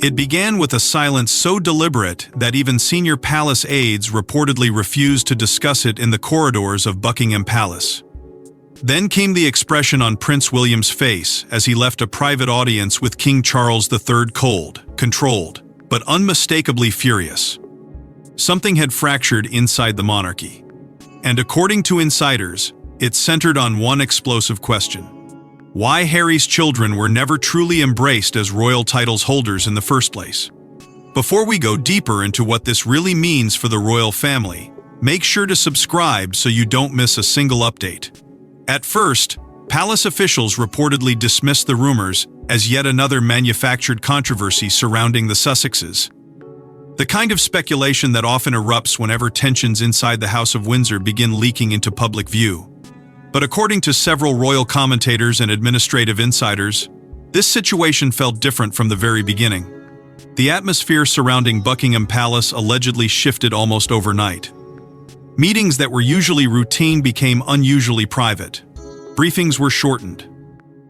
It began with a silence so deliberate that even senior palace aides reportedly refused to discuss it in the corridors of Buckingham Palace. Then came the expression on Prince William's face as he left a private audience with King Charles III cold, controlled, but unmistakably furious. Something had fractured inside the monarchy. And according to insiders, it centered on one explosive question: why Harry's children were never truly embraced as royal titles holders in the first place. Before we go deeper into what this really means for the royal family, make sure to subscribe so you don't miss a single update. At first, palace officials reportedly dismissed the rumors as yet another manufactured controversy surrounding the Sussexes. The kind of speculation that often erupts whenever tensions inside the House of Windsor begin leaking into public view. But according to several royal commentators and administrative insiders, this situation felt different from the very beginning. The atmosphere surrounding Buckingham Palace allegedly shifted almost overnight. Meetings that were usually routine became unusually private. Briefings were shortened.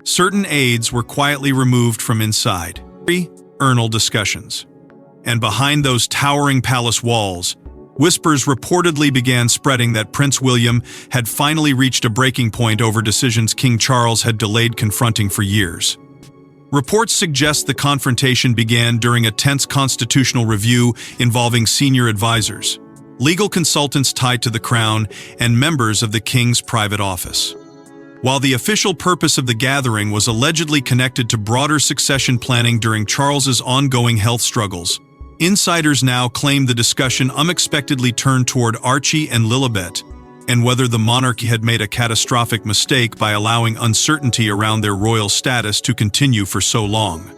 Certain aides were quietly removed from inside. Pre-urnal discussions. And behind those towering palace walls, whispers reportedly began spreading that Prince William had finally reached a breaking point over decisions King Charles had delayed confronting for years. Reports suggest the confrontation began during a tense constitutional review involving senior advisors, legal consultants tied to the crown, and members of the king's private office. While the official purpose of the gathering was allegedly connected to broader succession planning during Charles's ongoing health struggles, insiders now claim the discussion unexpectedly turned toward Archie and Lilibet, and whether the monarchy had made a catastrophic mistake by allowing uncertainty around their royal status to continue for so long.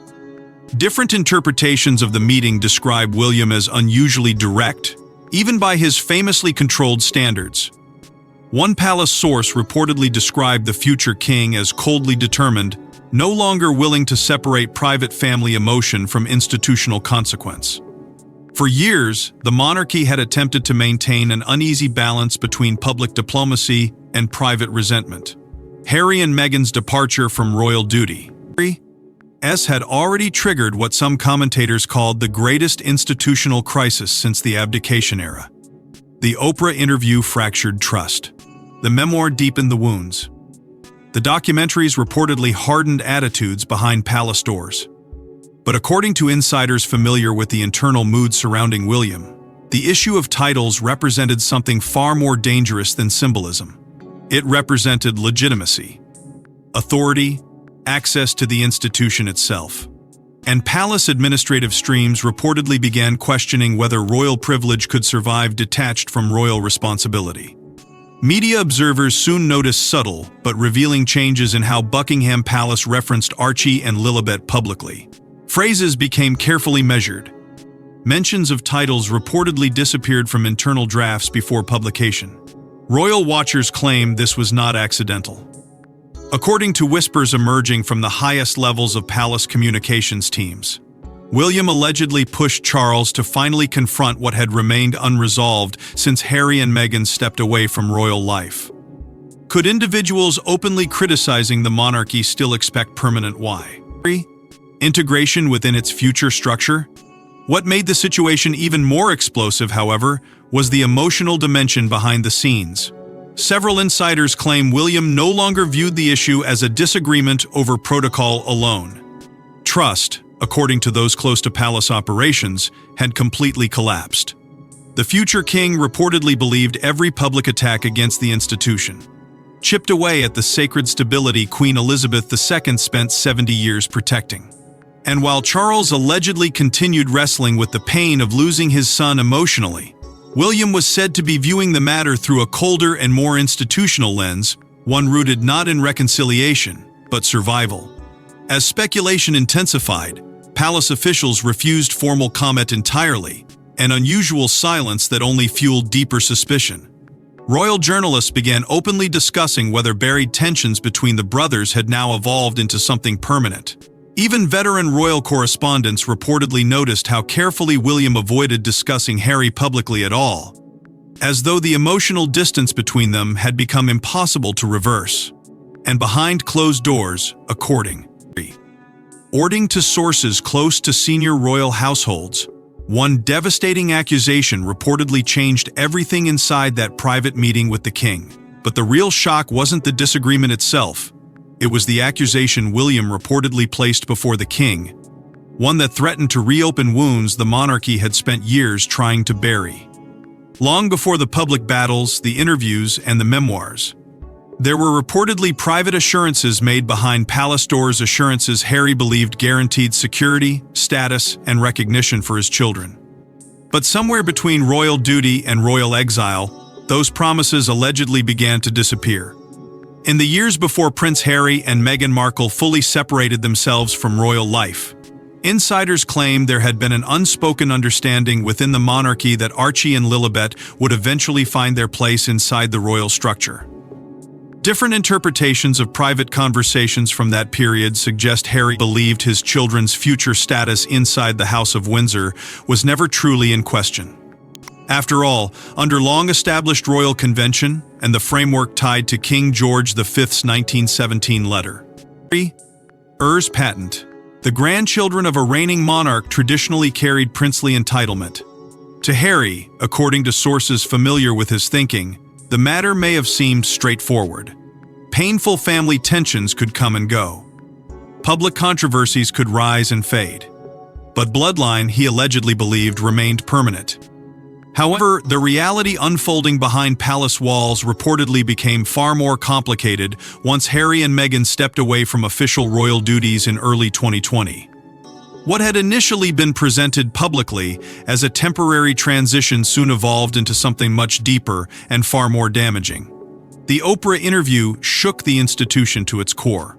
Different interpretations of the meeting describe William as unusually direct, even by his famously controlled standards. One palace source reportedly described the future king as coldly determined, no longer willing to separate private family emotion from institutional consequence. For years, the monarchy had attempted to maintain an uneasy balance between public diplomacy and private resentment. Harry and Meghan's departure from royal duty had already triggered what some commentators called the greatest institutional crisis since the abdication era. The Oprah interview fractured trust. The memoir deepened the wounds. The documentaries reportedly hardened attitudes behind palace doors. But according to insiders familiar with the internal mood surrounding William, the issue of titles represented something far more dangerous than symbolism. It represented legitimacy, authority, access to the institution itself. And palace administrative streams reportedly began questioning whether royal privilege could survive detached from royal responsibility. Media observers soon noticed subtle but revealing changes in how Buckingham Palace referenced Archie and Lilibet publicly. Phrases became carefully measured. Mentions of titles reportedly disappeared from internal drafts before publication. Royal watchers claimed this was not accidental. According to whispers emerging from the highest levels of palace communications teams, William allegedly pushed Charles to finally confront what had remained unresolved since Harry and Meghan stepped away from royal life. Could individuals openly criticizing the monarchy still expect permanent integration within its future structure? What made the situation even more explosive, however, was the emotional dimension behind the scenes. Several insiders claim William no longer viewed the issue as a disagreement over protocol alone. Trust, according to those close to palace operations, had completely collapsed. The future king reportedly believed every public attack against the institution chipped away at the sacred stability Queen Elizabeth II spent 70 years protecting. And while Charles allegedly continued wrestling with the pain of losing his son emotionally, William was said to be viewing the matter through a colder and more institutional lens, one rooted not in reconciliation, but survival. As speculation intensified, palace officials refused formal comment entirely, an unusual silence that only fueled deeper suspicion. Royal journalists began openly discussing whether buried tensions between the brothers had now evolved into something permanent. Even veteran royal correspondents reportedly noticed how carefully William avoided discussing Harry publicly at all, as though the emotional distance between them had become impossible to reverse. And behind closed doors, according According to sources close to senior royal households, one devastating accusation reportedly changed everything inside that private meeting with the king. But the real shock wasn't the disagreement itself. It was the accusation William reportedly placed before the king, one that threatened to reopen wounds the monarchy had spent years trying to bury. Long before the public battles, the interviews, and the memoirs, there were reportedly private assurances made behind palace doors, assurances Harry believed guaranteed security, status, and recognition for his children. But somewhere between royal duty and royal exile, those promises allegedly began to disappear. In the years before Prince Harry and Meghan Markle fully separated themselves from royal life, insiders claimed there had been an unspoken understanding within the monarchy that Archie and Lilibet would eventually find their place inside the royal structure. Different interpretations of private conversations from that period suggest Harry believed his children's future status inside the House of Windsor was never truly in question. After all, under long-established royal convention and the framework tied to King George V's 1917 letter, heirs patent, the grandchildren of a reigning monarch traditionally carried princely entitlement. To Harry, according to sources familiar with his thinking, the matter may have seemed straightforward. Painful family tensions could come and go. Public controversies could rise and fade. But bloodline, he allegedly believed, remained permanent. However, the reality unfolding behind palace walls reportedly became far more complicated once Harry and Meghan stepped away from official royal duties in early 2020. What had initially been presented publicly as a temporary transition soon evolved into something much deeper and far more damaging. The Oprah interview shook the institution to its core.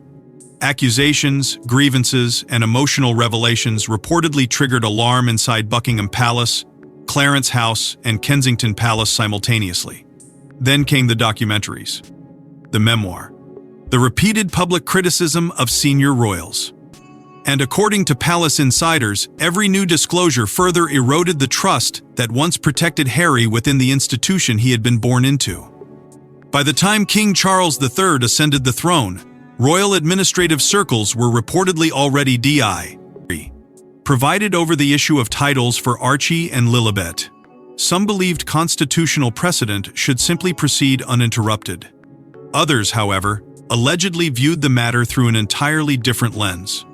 Accusations, grievances, and emotional revelations reportedly triggered alarm inside Buckingham Palace, Clarence House, and Kensington Palace simultaneously. Then came the documentaries, the memoir, the repeated public criticism of senior royals. And according to palace insiders, every new disclosure further eroded the trust that once protected Harry within the institution he had been born into. By the time King Charles III ascended the throne, royal administrative circles were reportedly already provided over the issue of titles for Archie and Lilibet. Some believed constitutional precedent should simply proceed uninterrupted. Others, however, allegedly viewed the matter through an entirely different lens.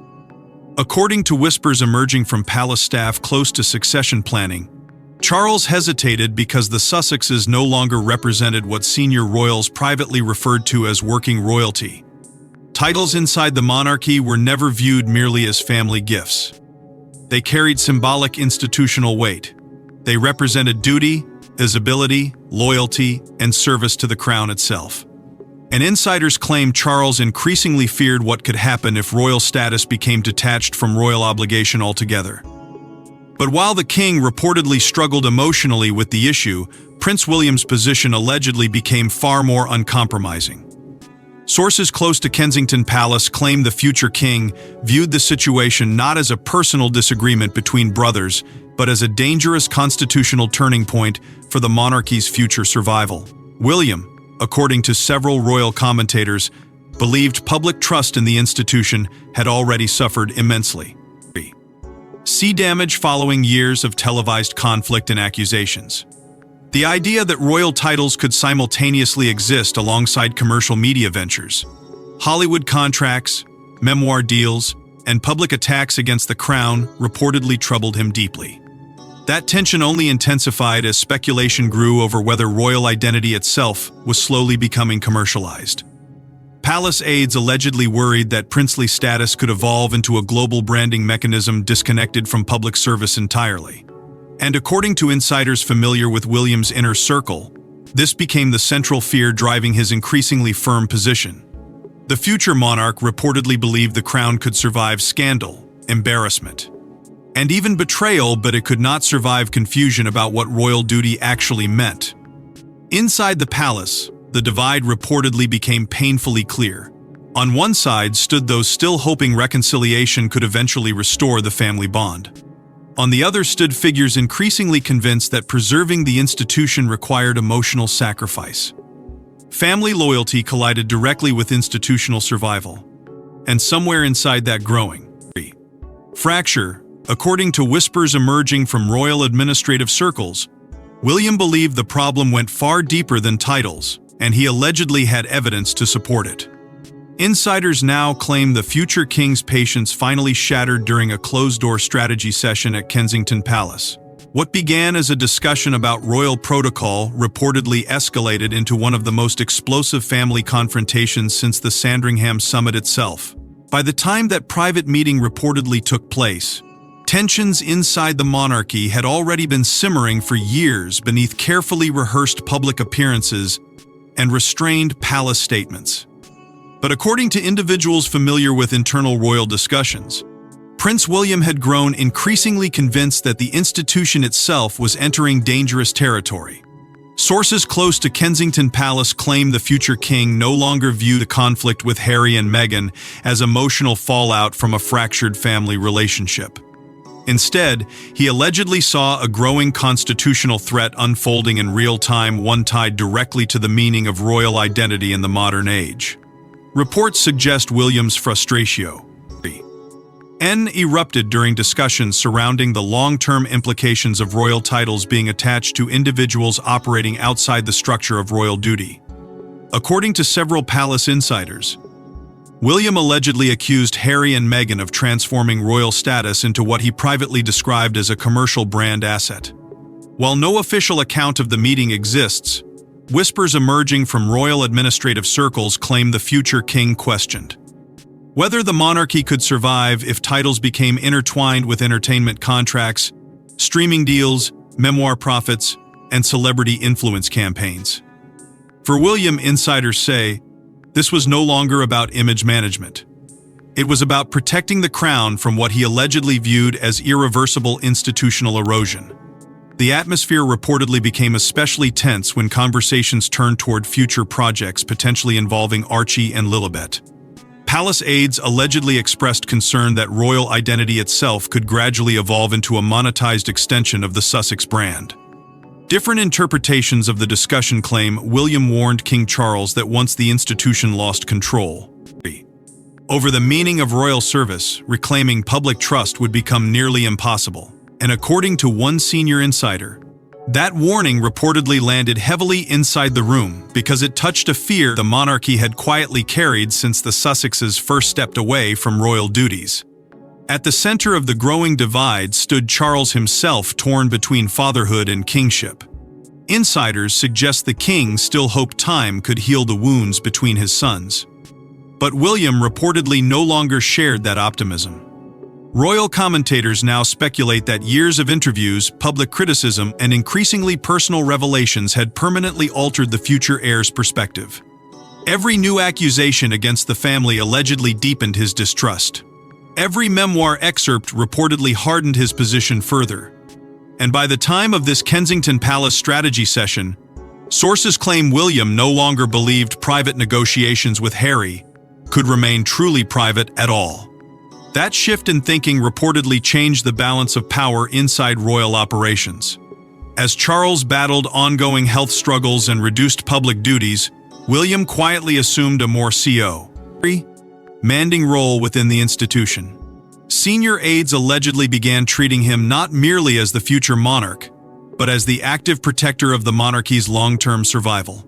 According to whispers emerging from palace staff close to succession planning, Charles hesitated because the Sussexes no longer represented what senior royals privately referred to as working royalty. Titles inside the monarchy were never viewed merely as family gifts. They carried symbolic institutional weight. They represented duty, visibility, loyalty, and service to the crown itself. And insiders claim Charles increasingly feared what could happen if royal status became detached from royal obligation altogether. But while the king reportedly struggled emotionally with the issue, Prince William's position allegedly became far more uncompromising. Sources close to Kensington Palace claim the future king viewed the situation not as a personal disagreement between brothers, but as a dangerous constitutional turning point for the monarchy's future survival. William, according to several royal commentators, believed public trust in the institution had already suffered immensely. Sea damage following years of televised conflict and accusations. The idea that royal titles could simultaneously exist alongside commercial media ventures, Hollywood contracts, memoir deals, and public attacks against the crown reportedly troubled him deeply. That tension only intensified as speculation grew over whether royal identity itself was slowly becoming commercialized. Palace aides allegedly worried that princely status could evolve into a global branding mechanism disconnected from public service entirely. And according to insiders familiar with William's inner circle, this became the central fear driving his increasingly firm position. The future monarch reportedly believed the crown could survive scandal, embarrassment, and even betrayal, but it could not survive confusion about what royal duty actually meant. Inside the palace, the divide reportedly became painfully clear. On one side stood those still hoping reconciliation could eventually restore the family bond. On the other stood figures increasingly convinced that preserving the institution required emotional sacrifice. Family loyalty collided directly with institutional survival. And somewhere inside that growing fracture. According to whispers emerging from royal administrative circles, William believed the problem went far deeper than titles, and he allegedly had evidence to support it. Insiders now claim the future king's patience finally shattered during a closed-door strategy session at Kensington Palace. What began as a discussion about royal protocol reportedly escalated into one of the most explosive family confrontations since the Sandringham summit itself. By the time that private meeting reportedly took place, tensions inside the monarchy had already been simmering for years beneath carefully rehearsed public appearances and restrained palace statements. But according to individuals familiar with internal royal discussions, Prince William had grown increasingly convinced that the institution itself was entering dangerous territory. Sources close to Kensington Palace claim the future king no longer viewed the conflict with Harry and Meghan as emotional fallout from a fractured family relationship. Instead, he allegedly saw a growing constitutional threat unfolding in real time, one tied directly to the meaning of royal identity in the modern age. Reports suggest William's frustration erupted during discussions surrounding the long-term implications of royal titles being attached to individuals operating outside the structure of royal duty. According to several palace insiders, William allegedly accused Harry and Meghan of transforming royal status into what he privately described as a commercial brand asset. While no official account of the meeting exists, whispers emerging from royal administrative circles claim the future king questioned whether the monarchy could survive if titles became intertwined with entertainment contracts, streaming deals, memoir profits, and celebrity influence campaigns. For William, insiders say, this was no longer about image management. It was about protecting the crown from what he allegedly viewed as irreversible institutional erosion. The atmosphere reportedly became especially tense when conversations turned toward future projects potentially involving Archie and Lilibet. Palace aides allegedly expressed concern that royal identity itself could gradually evolve into a monetized extension of the Sussex brand. Different interpretations of the discussion claim William warned King Charles that once the institution lost control over the meaning of royal service, reclaiming public trust would become nearly impossible. And according to one senior insider, that warning reportedly landed heavily inside the room because it touched a fear the monarchy had quietly carried since the Sussexes first stepped away from royal duties. At the center of the growing divide stood Charles himself, torn between fatherhood and kingship. Insiders suggest the king still hoped time could heal the wounds between his sons. But William reportedly no longer shared that optimism. Royal commentators now speculate that years of interviews, public criticism, and increasingly personal revelations had permanently altered the future heir's perspective. Every new accusation against the family allegedly deepened his distrust. Every memoir excerpt reportedly hardened his position further. And by the time of this Kensington Palace strategy session, sources claim William no longer believed private negotiations with Harry could remain truly private at all. That shift in thinking reportedly changed the balance of power inside royal operations. As Charles battled ongoing health struggles and reduced public duties, William quietly assumed a more commanding role within the institution. Senior aides allegedly began treating him not merely as the future monarch, but as the active protector of the monarchy's long-term survival.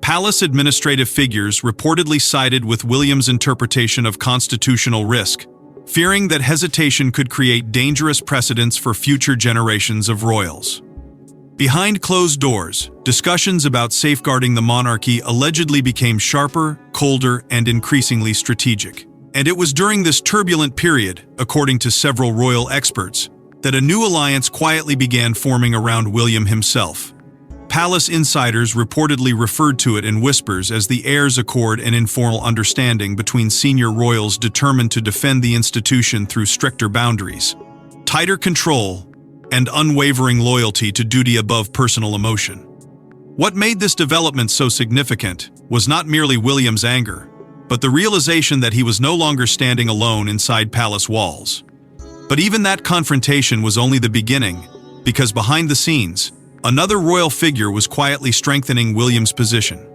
Palace administrative figures reportedly sided with William's interpretation of constitutional risk, fearing that hesitation could create dangerous precedents for future generations of royals. Behind closed doors, discussions about safeguarding the monarchy allegedly became sharper, colder, and increasingly strategic. And it was during this turbulent period, according to several royal experts, that a new alliance quietly began forming around William himself. Palace insiders reportedly referred to it in whispers as the heirs' accord, an informal understanding between senior royals determined to defend the institution through stricter boundaries, tighter control, and unwavering loyalty to duty above personal emotion. What made this development so significant was not merely William's anger, but the realization that he was no longer standing alone inside palace walls. But even that confrontation was only the beginning, because behind the scenes, another royal figure was quietly strengthening William's position.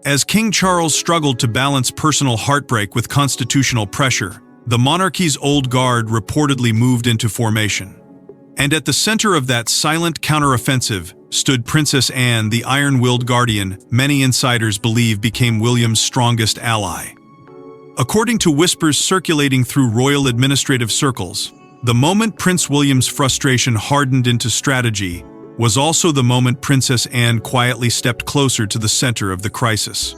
As King Charles struggled to balance personal heartbreak with constitutional pressure, the monarchy's old guard reportedly moved into formation. And at the center of that silent counteroffensive stood Princess Anne, the iron-willed guardian many insiders believe became William's strongest ally. According to whispers circulating through royal administrative circles, the moment Prince William's frustration hardened into strategy was also the moment Princess Anne quietly stepped closer to the center of the crisis.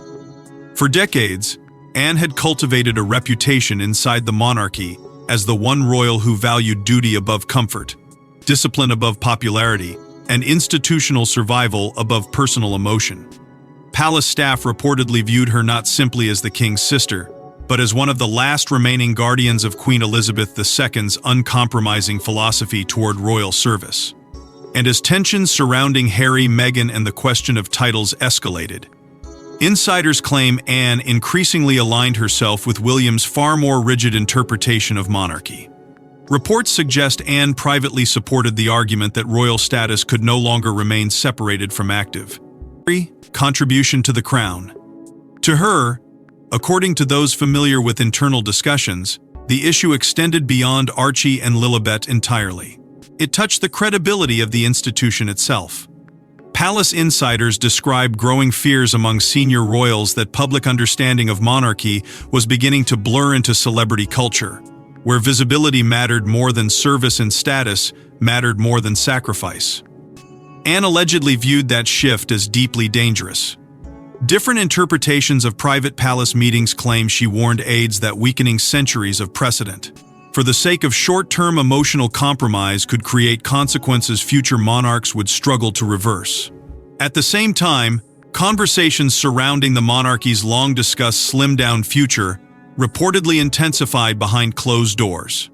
For decades, Anne had cultivated a reputation inside the monarchy as the one royal who valued duty above comfort, discipline above popularity, and institutional survival above personal emotion. Palace staff reportedly viewed her not simply as the king's sister, but as one of the last remaining guardians of Queen Elizabeth II's uncompromising philosophy toward royal service. And as tensions surrounding Harry, Meghan, and the question of titles escalated, insiders claim Anne increasingly aligned herself with William's far more rigid interpretation of monarchy. Reports suggest Anne privately supported the argument that royal status could no longer remain separated from active contribution to the crown. To her, according to those familiar with internal discussions, the issue extended beyond Archie and Lilibet entirely. It touched the credibility of the institution itself. Palace insiders describe growing fears among senior royals that public understanding of monarchy was beginning to blur into celebrity culture, where visibility mattered more than service and status mattered more than sacrifice. Anne allegedly viewed that shift as deeply dangerous. Different interpretations of private palace meetings claim she warned aides that weakening centuries of precedent, for the sake of short-term emotional compromise, could create consequences future monarchs would struggle to reverse. At the same time, conversations surrounding the monarchy's long-discussed slimmed-down future reportedly intensified behind closed doors.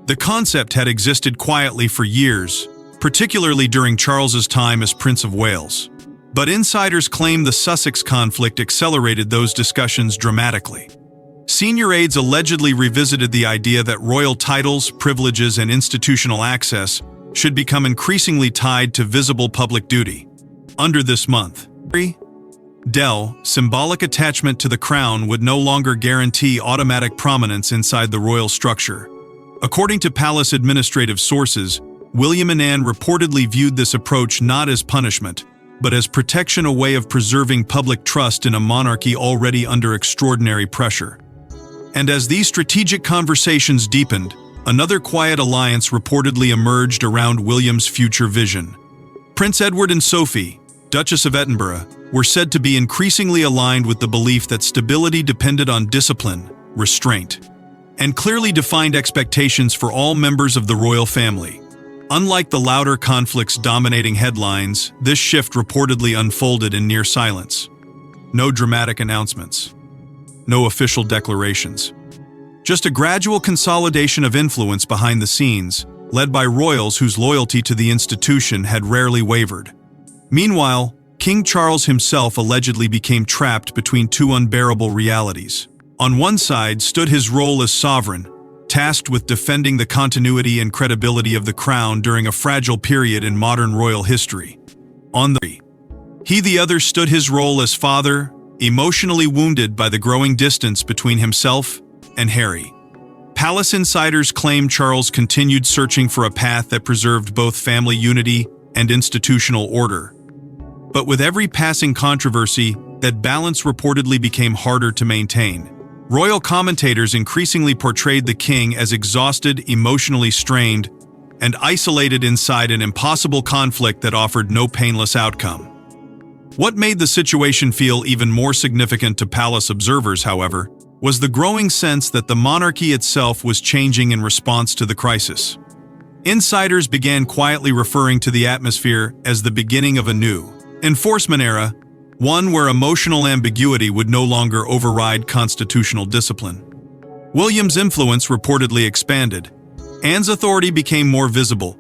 The concept had existed quietly for years, particularly during Charles's time as Prince of Wales. But insiders claim the Sussex conflict accelerated those discussions dramatically. Senior aides allegedly revisited the idea that royal titles, privileges, and institutional access should become increasingly tied to visible public duty. Under this month, symbolic attachment to the crown would no longer guarantee automatic prominence inside the royal structure. According to palace administrative sources, William and Anne reportedly viewed this approach not as punishment, but as protection, a way of preserving public trust in a monarchy already under extraordinary pressure. And as these strategic conversations deepened, another quiet alliance reportedly emerged around William's future vision. Prince Edward and Sophie, Duchess of Edinburgh, were said to be increasingly aligned with the belief that stability depended on discipline, restraint, and clearly defined expectations for all members of the royal family. Unlike the louder conflicts dominating headlines, this shift reportedly unfolded in near silence. No dramatic announcements. No official declarations. Just a gradual consolidation of influence behind the scenes, led by royals whose loyalty to the institution had rarely wavered. Meanwhile, King Charles himself allegedly became trapped between two unbearable realities. On one side stood his role as sovereign, tasked with defending the continuity and credibility of the crown during a fragile period in modern royal history. On the other stood his role as father, emotionally wounded by the growing distance between himself and Harry. Palace insiders claim Charles continued searching for a path that preserved both family unity and institutional order. But with every passing controversy, that balance reportedly became harder to maintain. Royal commentators increasingly portrayed the king as exhausted, emotionally strained, and isolated inside an impossible conflict that offered no painless outcome. What made the situation feel even more significant to palace observers, however, was the growing sense that the monarchy itself was changing in response to the crisis. Insiders began quietly referring to the atmosphere as the beginning of a new enforcement era, one where emotional ambiguity would no longer override constitutional discipline. William's influence reportedly expanded. Anne's authority became more visible.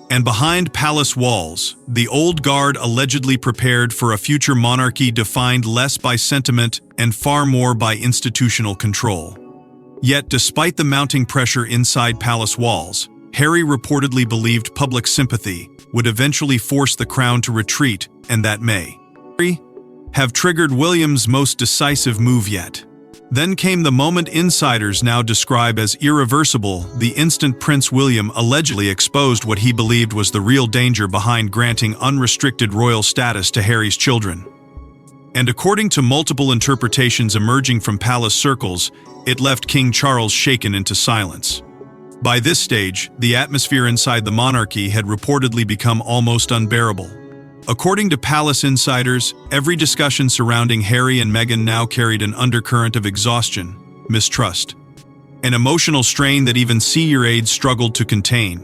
And behind palace walls, the old guard allegedly prepared for a future monarchy defined less by sentiment and far more by institutional control. Yet, despite the mounting pressure inside palace walls, Harry reportedly believed public sympathy would eventually force the crown to retreat, and that may have triggered William's most decisive move yet. Then came the moment insiders now describe as irreversible, the instant Prince William allegedly exposed what he believed was the real danger behind granting unrestricted royal status to Harry's children. And according to multiple interpretations emerging from palace circles, it left King Charles shaken into silence. By this stage, the atmosphere inside the monarchy had reportedly become almost unbearable. According to palace insiders, every discussion surrounding Harry and Meghan now carried an undercurrent of exhaustion, mistrust, an emotional strain that even senior aides struggled to contain.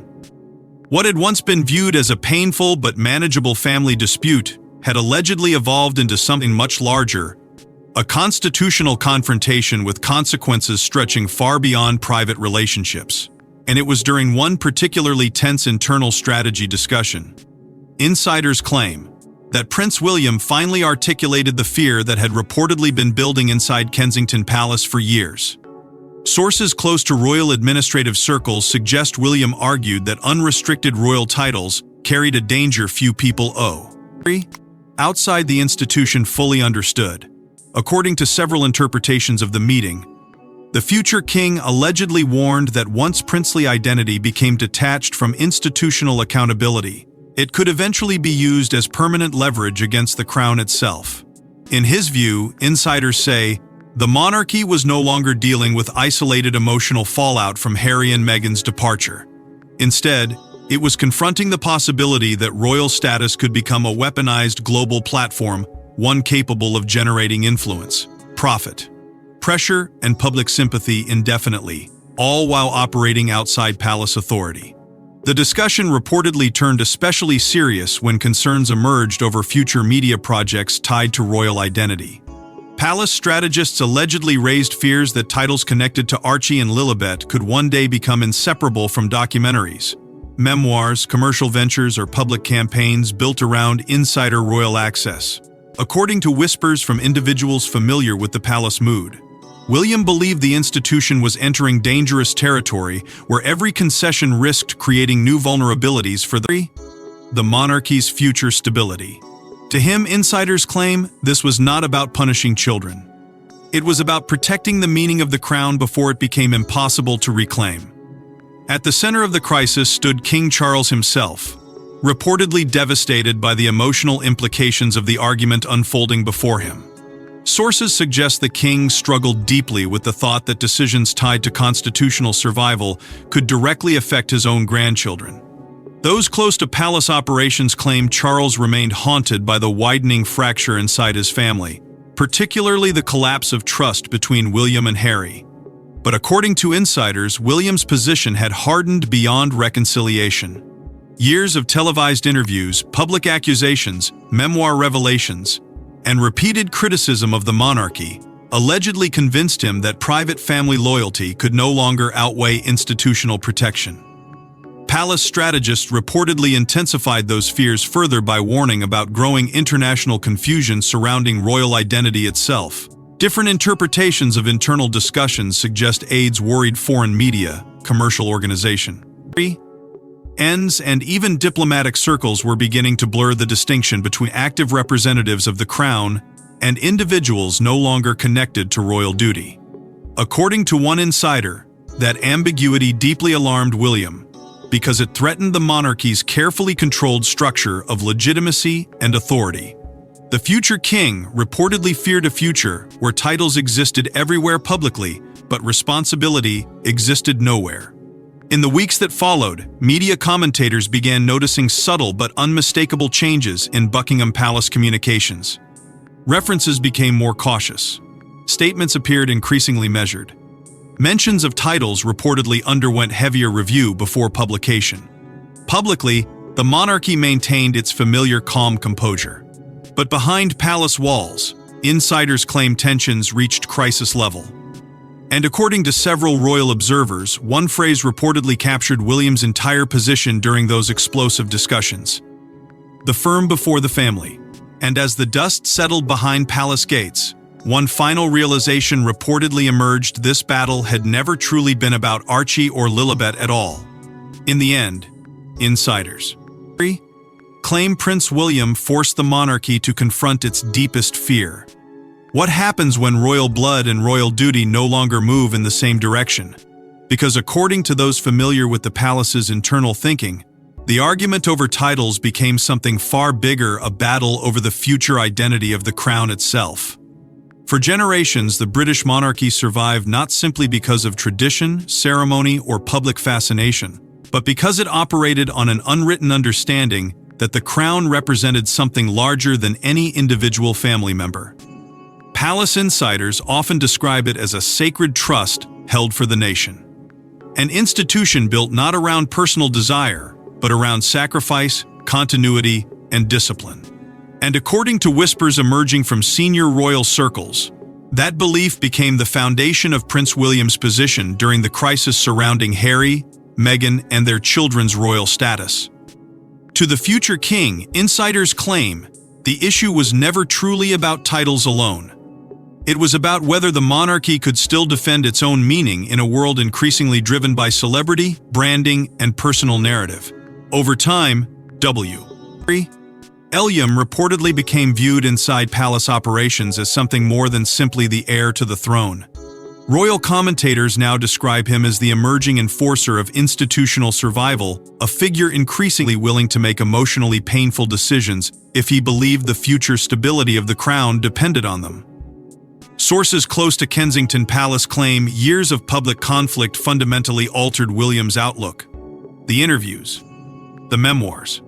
What had once been viewed as a painful but manageable family dispute had allegedly evolved into something much larger, a constitutional confrontation with consequences stretching far beyond private relationships. And it was during one particularly tense internal strategy discussion. Insiders claim that Prince William finally articulated the fear that had reportedly been building inside Kensington Palace for years. Sources close to royal administrative circles suggest William argued that unrestricted royal titles carried a danger few people outside the institution fully understood. According to several interpretations of the meeting, the future king allegedly warned that once princely identity became detached from institutional accountability, it could eventually be used as permanent leverage against the crown itself. In his view, insiders say, the monarchy was no longer dealing with isolated emotional fallout from Harry and Meghan's departure. Instead, it was confronting the possibility that royal status could become a weaponized global platform, one capable of generating influence, profit, pressure, and public sympathy indefinitely, all while operating outside palace authority. The discussion reportedly turned especially serious when concerns emerged over future media projects tied to royal identity. Palace strategists allegedly raised fears that titles connected to Archie and Lilibet could one day become inseparable from documentaries, memoirs, commercial ventures, or public campaigns built around insider royal access. According to whispers from individuals familiar with the palace mood, William believed the institution was entering dangerous territory where every concession risked creating new vulnerabilities for the monarchy's future stability. To him, insiders claim this was not about punishing children. It was about protecting the meaning of the crown before it became impossible to reclaim. At the center of the crisis stood King Charles himself, reportedly devastated by the emotional implications of the argument unfolding before him. Sources suggest the king struggled deeply with the thought that decisions tied to constitutional survival could directly affect his own grandchildren. Those close to palace operations claim Charles remained haunted by the widening fracture inside his family, particularly the collapse of trust between William and Harry. But according to insiders, William's position had hardened beyond reconciliation. Years of televised interviews, public accusations, memoir revelations, and repeated criticism of the monarchy allegedly convinced him that private family loyalty could no longer outweigh institutional protection. Palace strategists reportedly intensified those fears further by warning about growing international confusion surrounding royal identity itself. Different interpretations of internal discussions suggest aides worried foreign media, commercial organization, ends, and even diplomatic circles were beginning to blur the distinction between active representatives of the crown and individuals no longer connected to royal duty. According to one insider, that ambiguity deeply alarmed William because it threatened the monarchy's carefully controlled structure of legitimacy and authority. The future king reportedly feared a future where titles existed everywhere publicly, but responsibility existed nowhere. In the weeks that followed, media commentators began noticing subtle but unmistakable changes in Buckingham Palace communications. References became more cautious. Statements appeared increasingly measured. Mentions of titles reportedly underwent heavier review before publication. Publicly, the monarchy maintained its familiar calm composure. But behind palace walls, insiders claim tensions reached crisis level. And according to several royal observers, one phrase reportedly captured William's entire position during those explosive discussions: the firm before the family. And as the dust settled behind palace gates, one final realization reportedly emerged: this battle had never truly been about Archie or Lilibet at all. In the end, insiders claim Prince William forced the monarchy to confront its deepest fear: What happens when royal blood and royal duty no longer move in the same direction? Because according to those familiar with the palace's internal thinking, the argument over titles became something far bigger, a battle over the future identity of the crown itself. For generations, the British monarchy survived not simply because of tradition, ceremony, or public fascination, but because it operated on an unwritten understanding that the crown represented something larger than any individual family member. Palace insiders often describe it as a sacred trust held for the nation. An institution built not around personal desire, but around sacrifice, continuity, and discipline. And according to whispers emerging from senior royal circles, that belief became the foundation of Prince William's position during the crisis surrounding Harry, Meghan, and their children's royal status. To the future king, insiders claim the issue was never truly about titles alone. It was about whether the monarchy could still defend its own meaning in a world increasingly driven by celebrity, branding, and personal narrative. Over time, William reportedly became viewed inside palace operations as something more than simply the heir to the throne. Royal commentators now describe him as the emerging enforcer of institutional survival, a figure increasingly willing to make emotionally painful decisions if he believed the future stability of the crown depended on them. Sources close to Kensington Palace claim years of public conflict fundamentally altered William's outlook. The interviews, the memoirs,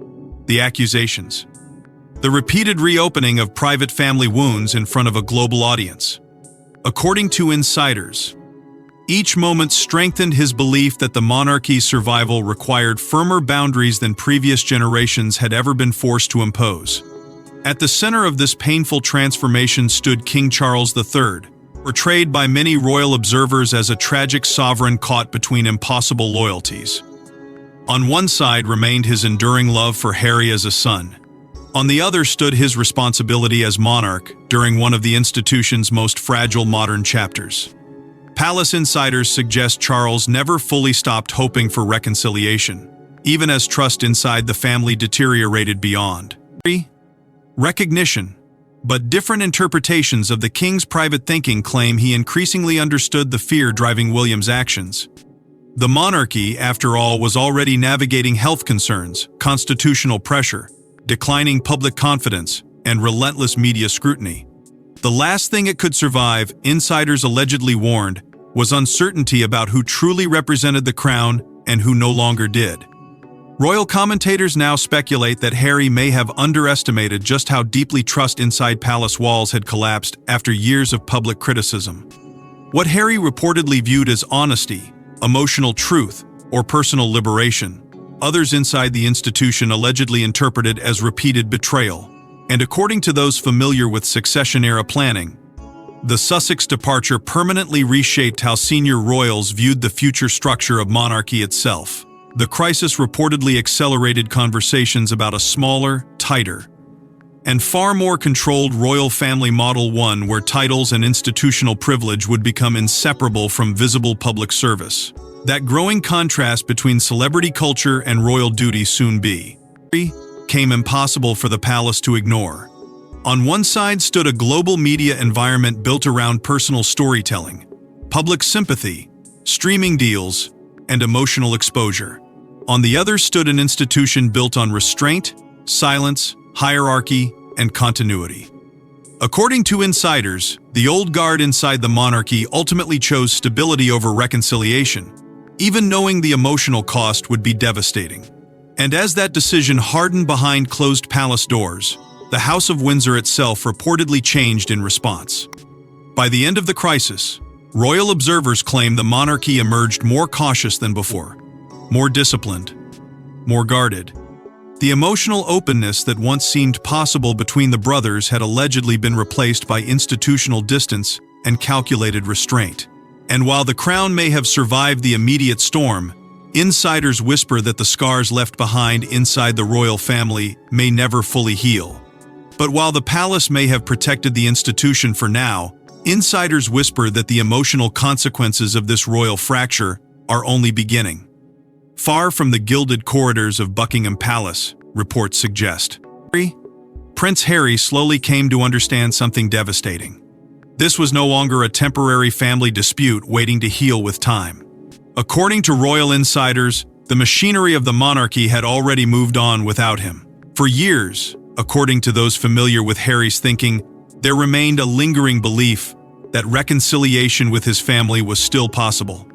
the accusations, the repeated reopening of private family wounds in front of a global audience. According to insiders, each moment strengthened his belief that the monarchy's survival required firmer boundaries than previous generations had ever been forced to impose. At the center of this painful transformation stood King Charles III, portrayed by many royal observers as a tragic sovereign caught between impossible loyalties. On one side remained his enduring love for Harry as a son. On the other stood his responsibility as monarch during one of the institution's most fragile modern chapters. Palace insiders suggest Charles never fully stopped hoping for reconciliation, even as trust inside the family deteriorated beyond recognition. But different interpretations of the king's private thinking claim he increasingly understood the fear driving William's actions. The monarchy, after all, was already navigating health concerns, constitutional pressure, declining public confidence, and relentless media scrutiny. The last thing it could survive, insiders allegedly warned, was uncertainty about who truly represented the crown and who no longer did. Royal commentators now speculate that Harry may have underestimated just how deeply trust inside palace walls had collapsed after years of public criticism. What Harry reportedly viewed as honesty, emotional truth, or personal liberation, others inside the institution allegedly interpreted as repeated betrayal. And according to those familiar with succession-era planning, the Sussex departure permanently reshaped how senior royals viewed the future structure of monarchy itself. The crisis reportedly accelerated conversations about a smaller, tighter, and far more controlled royal family model, one where titles and institutional privilege would become inseparable from visible public service. That growing contrast between celebrity culture and royal duty soon became impossible for the palace to ignore. On one side stood a global media environment built around personal storytelling, public sympathy, streaming deals, and emotional exposure. On the other stood an institution built on restraint, silence, hierarchy, and continuity. According to insiders, the old guard inside the monarchy ultimately chose stability over reconciliation, even knowing the emotional cost would be devastating. And as that decision hardened behind closed palace doors, the House of Windsor itself reportedly changed in response. By the end of the crisis, royal observers claim the monarchy emerged more cautious than before, more disciplined, more guarded. The emotional openness that once seemed possible between the brothers had allegedly been replaced by institutional distance and calculated restraint. And while the crown may have survived the immediate storm, insiders whisper that the scars left behind inside the royal family may never fully heal. But while the palace may have protected the institution for now, insiders whisper that the emotional consequences of this royal fracture are only beginning. Far from the gilded corridors of Buckingham Palace, reports suggest, Prince Harry slowly came to understand something devastating. This was no longer a temporary family dispute waiting to heal with time. According to royal insiders, the machinery of the monarchy had already moved on without him. For years, according to those familiar with Harry's thinking, there remained a lingering belief that reconciliation with his family was still possible.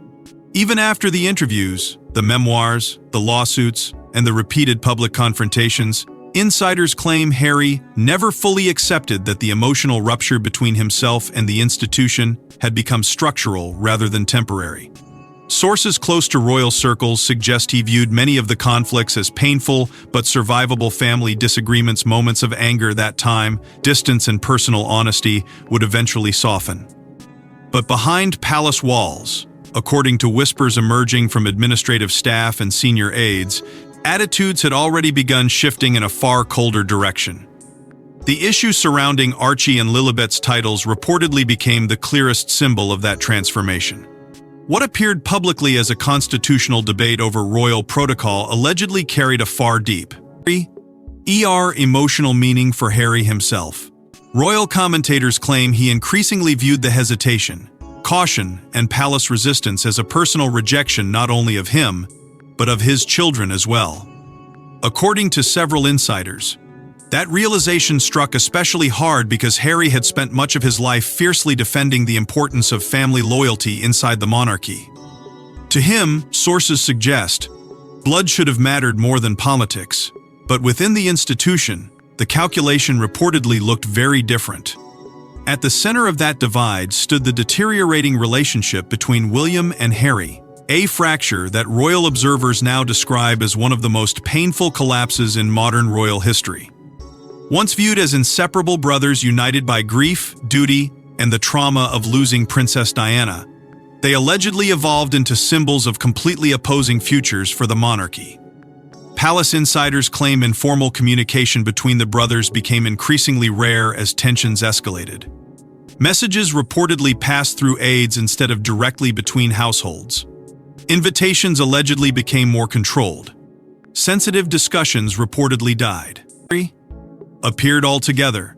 Even after the interviews, the memoirs, the lawsuits, and the repeated public confrontations, insiders claim Harry never fully accepted that the emotional rupture between himself and the institution had become structural rather than temporary. Sources close to royal circles suggest he viewed many of the conflicts as painful but survivable family disagreements. Moments of anger that time, distance and personal honesty would eventually soften. But behind palace walls, according to whispers emerging from administrative staff and senior aides, attitudes had already begun shifting in a far colder direction. The issue surrounding Archie and Lilibet's titles reportedly became the clearest symbol of that transformation. What appeared publicly as a constitutional debate over royal protocol allegedly carried a far deep, emotional meaning for Harry himself. Royal commentators claim he increasingly viewed the hesitation, caution, and palace resistance as a personal rejection not only of him, but of his children as well. According to several insiders, that realization struck especially hard because Harry had spent much of his life fiercely defending the importance of family loyalty inside the monarchy. To him, sources suggest, blood should have mattered more than politics, but within the institution, the calculation reportedly looked very different. At the center of that divide stood the deteriorating relationship between William and Harry, a fracture that royal observers now describe as one of the most painful collapses in modern royal history. Once viewed as inseparable brothers united by grief, duty, and the trauma of losing Princess Diana, they allegedly evolved into symbols of completely opposing futures for the monarchy. Palace insiders claim informal communication between the brothers became increasingly rare as tensions escalated. Messages reportedly passed through aides instead of directly between households. Invitations allegedly became more controlled. Sensitive discussions reportedly died. Appeared altogether.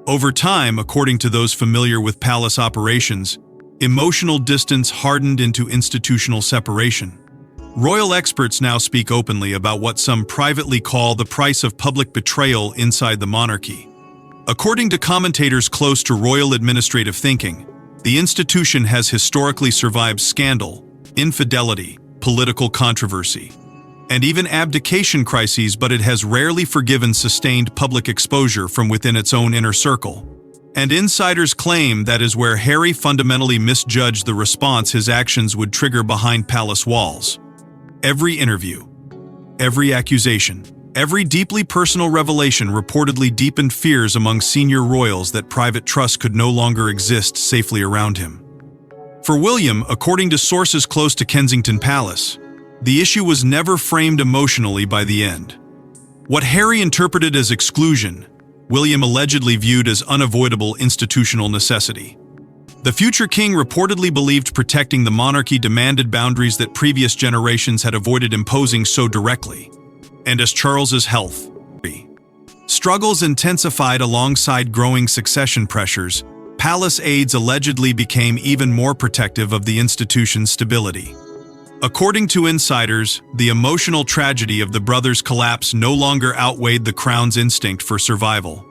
Over time, according to those familiar with palace operations, emotional distance hardened into institutional separation. Royal experts now speak openly about what some privately call the price of public betrayal inside the monarchy. According to commentators close to royal administrative thinking, the institution has historically survived scandal, infidelity, political controversy, and even abdication crises, but it has rarely forgiven sustained public exposure from within its own inner circle. And insiders claim that is where Harry fundamentally misjudged the response his actions would trigger behind palace walls. Every interview, every accusation, every deeply personal revelation reportedly deepened fears among senior royals that private trust could no longer exist safely around him. For William, according to sources close to Kensington Palace, the issue was never framed emotionally by the end. What Harry interpreted as exclusion, William allegedly viewed as unavoidable institutional necessity. The future king reportedly believed protecting the monarchy demanded boundaries that previous generations had avoided imposing so directly. And as Charles's health struggles intensified alongside growing succession pressures, palace aides allegedly became even more protective of the institution's stability. According to insiders, the emotional tragedy of the brothers' collapse no longer outweighed the crown's instinct for survival.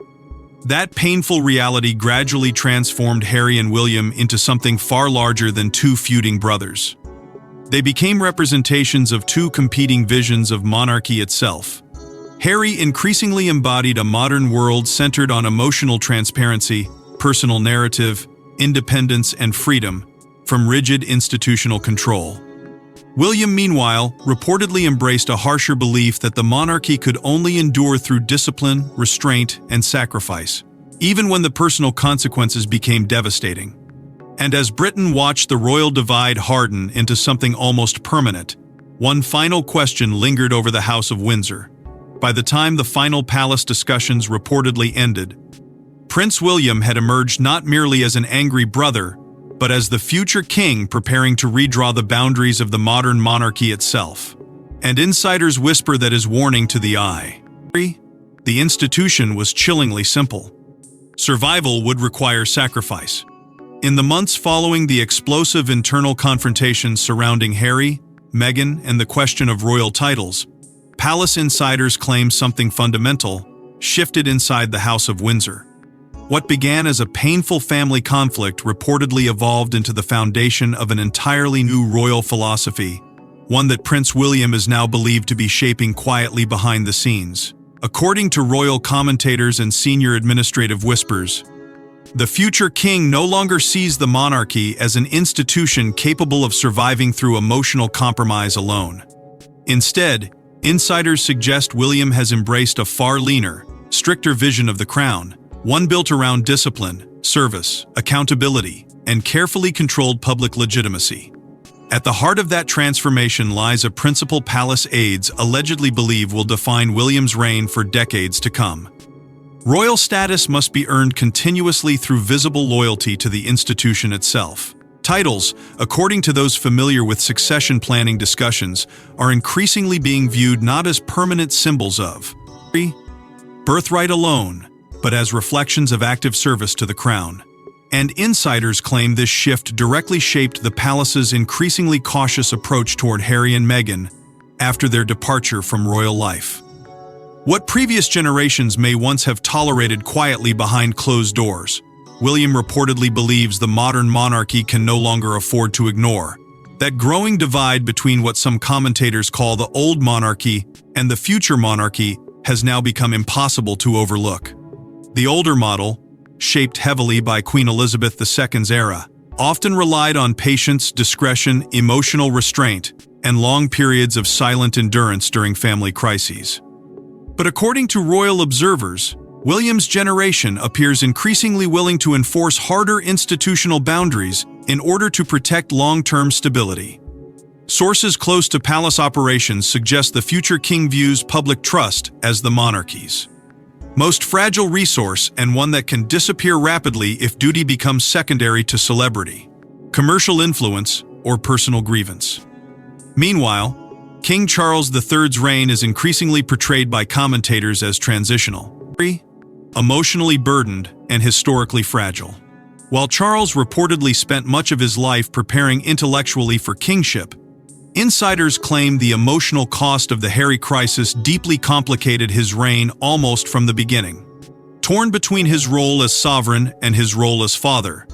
That painful reality gradually transformed Harry and William into something far larger than two feuding brothers. They became representations of two competing visions of monarchy itself. Harry increasingly embodied a modern world centered on emotional transparency, personal narrative, independence, and freedom from rigid institutional control. William, meanwhile, reportedly embraced a harsher belief that the monarchy could only endure through discipline, restraint, and sacrifice, even when the personal consequences became devastating. And as Britain watched the royal divide harden into something almost permanent, one final question lingered over the House of Windsor. By the time the final palace discussions reportedly ended, Prince William had emerged not merely as an angry brother, but as the future king preparing to redraw the boundaries of the modern monarchy itself. And insiders whisper that his warning to the institution was chillingly simple. Survival would require sacrifice. In the months following the explosive internal confrontations surrounding Harry, Meghan, and the question of royal titles, palace insiders claim something fundamental shifted inside the House of Windsor. What began as a painful family conflict reportedly evolved into the foundation of an entirely new royal philosophy, one that Prince William is now believed to be shaping quietly behind the scenes. According to royal commentators and senior administrative whispers, the future king no longer sees the monarchy as an institution capable of surviving through emotional compromise alone. Instead, insiders suggest William has embraced a far leaner, stricter vision of the crown, one built around discipline, service, accountability, and carefully controlled public legitimacy. At the heart of that transformation lies a principle palace aides allegedly believe will define William's reign for decades to come. Royal status must be earned continuously through visible loyalty to the institution itself. Titles, according to those familiar with succession planning discussions, are increasingly being viewed not as permanent symbols of birthright alone, but as reflections of active service to the crown. And insiders claim this shift directly shaped the palace's increasingly cautious approach toward Harry and Meghan after their departure from royal life. What previous generations may once have tolerated quietly behind closed doors, William reportedly believes the modern monarchy can no longer afford to ignore. That growing divide between what some commentators call the old monarchy and the future monarchy has now become impossible to overlook. The older model, shaped heavily by Queen Elizabeth II's era, often relied on patience, discretion, emotional restraint, and long periods of silent endurance during family crises. But according to royal observers, William's generation appears increasingly willing to enforce harder institutional boundaries in order to protect long-term stability. Sources close to palace operations suggest the future king views public trust as the monarchy's most fragile resource and one that can disappear rapidly if duty becomes secondary to celebrity, commercial influence, or personal grievance. Meanwhile, King Charles III's reign is increasingly portrayed by commentators as transitional, emotionally burdened, and historically fragile. While Charles reportedly spent much of his life preparing intellectually for kingship, insiders claim the emotional cost of the Harry crisis deeply complicated his reign almost from the beginning. Torn between his role as sovereign and his role as father,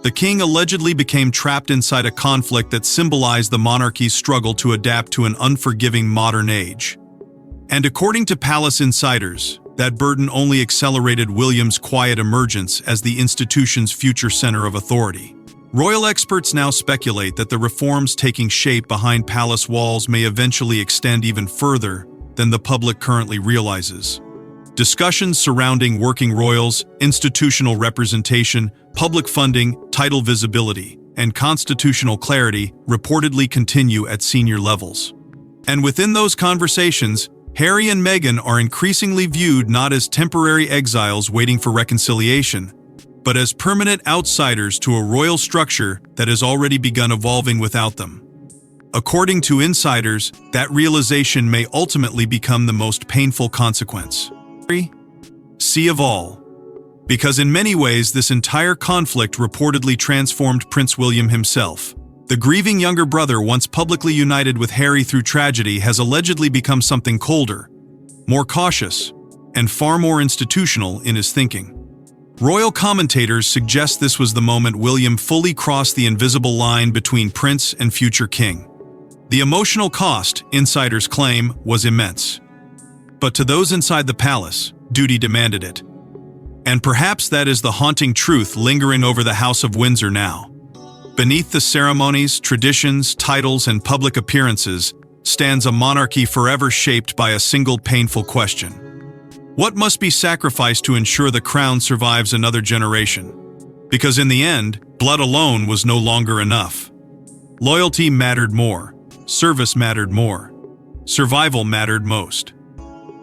the king allegedly became trapped inside a conflict that symbolized the monarchy's struggle to adapt to an unforgiving modern age. And according to palace insiders, that burden only accelerated William's quiet emergence as the institution's future center of authority. Royal experts now speculate that the reforms taking shape behind palace walls may eventually extend even further than the public currently realizes. Discussions surrounding working royals, institutional representation, public funding, title visibility, and constitutional clarity reportedly continue at senior levels. And within those conversations, Harry and Meghan are increasingly viewed not as temporary exiles waiting for reconciliation, but as permanent outsiders to a royal structure that has already begun evolving without them. According to insiders, that realization may ultimately become the most painful consequence. See of all. Because in many ways this entire conflict reportedly transformed Prince William himself. The grieving younger brother once publicly united with Harry through tragedy has allegedly become something colder, more cautious, and far more institutional in his thinking. Royal commentators suggest this was the moment William fully crossed the invisible line between prince and future king. The emotional cost, insiders claim, was immense. But to those inside the palace, duty demanded it. And perhaps that is the haunting truth lingering over the House of Windsor now. Beneath the ceremonies, traditions, titles, and public appearances stands a monarchy forever shaped by a single painful question. What must be sacrificed to ensure the crown survives another generation? Because in the end, blood alone was no longer enough. Loyalty mattered more. Service mattered more. Survival mattered most.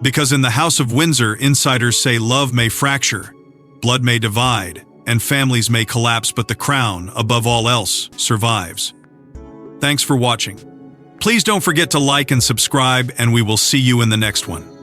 Because in the House of Windsor, insiders say love may fracture, blood may divide, and families may collapse, but the crown, above all else, survives. Thanks for watching. Please don't forget to like and subscribe, and we will see you in the next one.